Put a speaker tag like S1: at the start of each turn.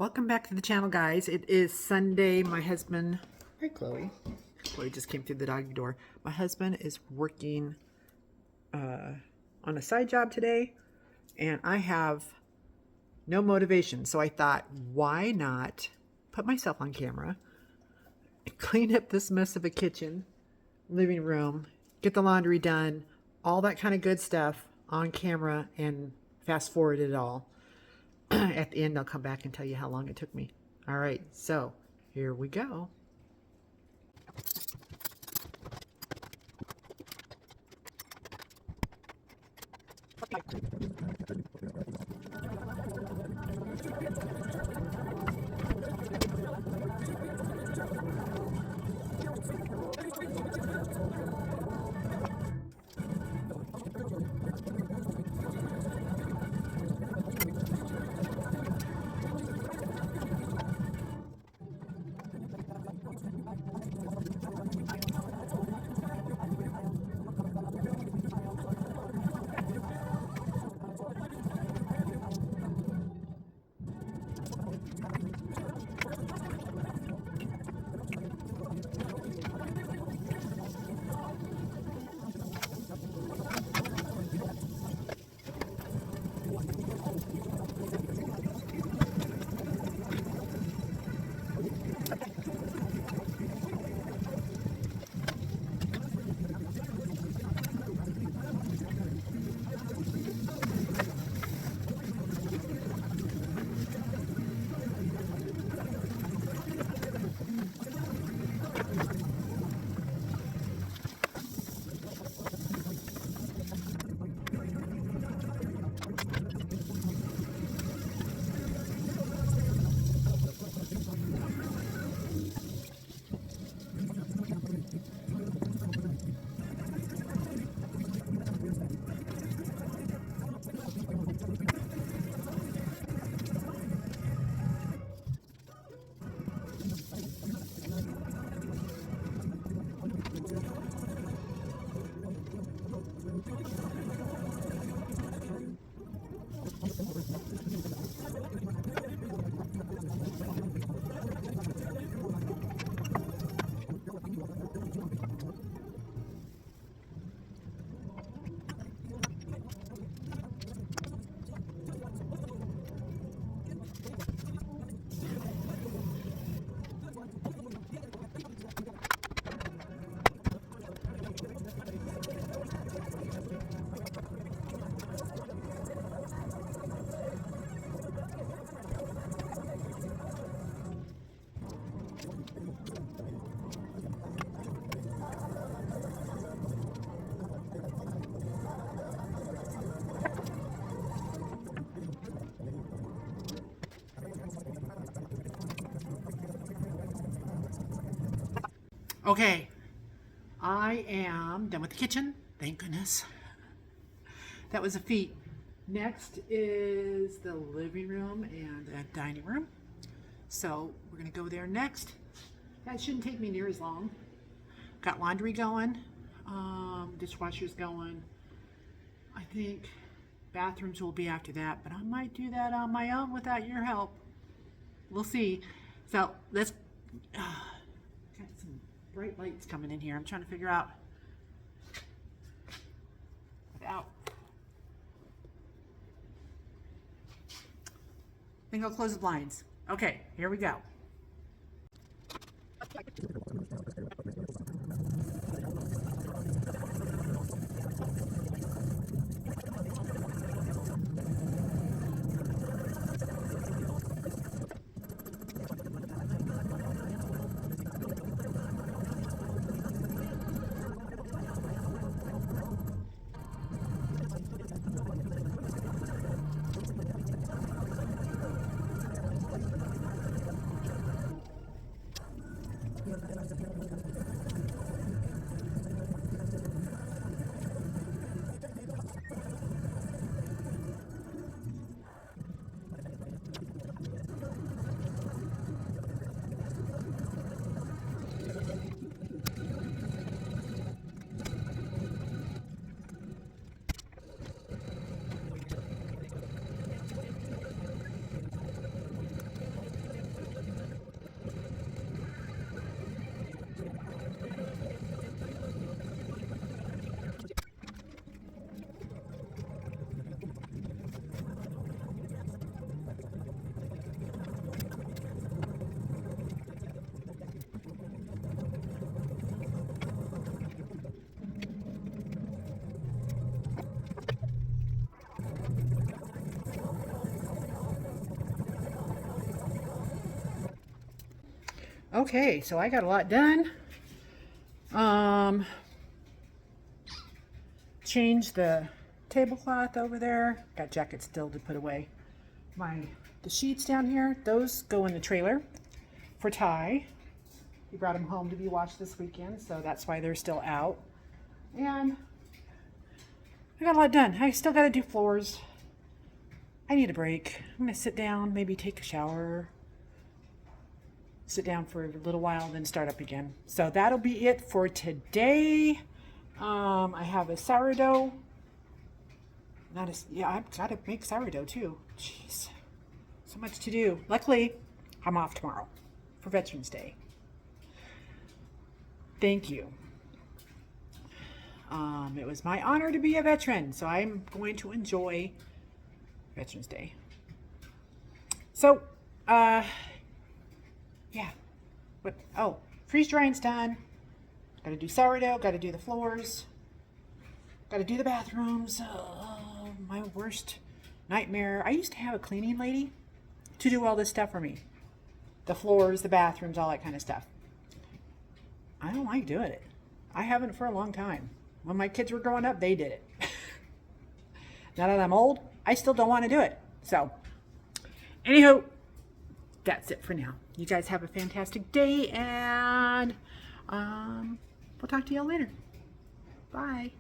S1: Welcome back to the channel, guys. It is Sunday. My husband, hi Chloe. Chloe just came through the doggy door. My husband is working on a side job today, and I have no motivation. So I thought, why not put myself on camera, clean up this mess of a kitchen, living room, get the laundry done, all that kind of good stuff on camera, and fast forward it all. At the end, I'll come back and tell you how long it took me. All right, so here we go. Okay, I am done with the kitchen. Thank goodness. That was a feat. Next is the living room and the dining room. So we're gonna go there next. That shouldn't take me near as long. Got laundry going, dishwasher's going. I think bathrooms will be after that, but I might do that on my own without your help. We'll see. So let's, got some bright lights coming in here. I'm trying to figure out. I think I'll close the blinds. Okay, here we go. Okay, so I got a lot done. Changed the tablecloth over there. Got jackets still to put away. The sheets down here, those go in the trailer for Ty. He brought them home to be washed this weekend, so that's why they're still out. And I got a lot done. I still got to do floors. I need a break. I'm going to sit down, maybe take a shower, sit down for a little while, then start up again. So that'll be it for today. I have a sourdough. I've got to make sourdough too. Jeez, so much to do. Luckily, I'm off tomorrow for Veterans Day. Thank you. It was my honor to be a veteran, so I'm going to enjoy Veterans Day. So, yeah. Freeze drying's done. Got to do sourdough, got to do the floors, got to do the bathrooms. My worst nightmare. I used to have a cleaning lady to do all this stuff for me. The floors, the bathrooms, all that kind of stuff. I don't like doing it. I haven't for a long time. When my kids were growing up, they did it. Now that I'm old, I still don't want to do it. So, anywho, that's it for now. You guys have a fantastic day, and we'll talk to y'all later. Bye.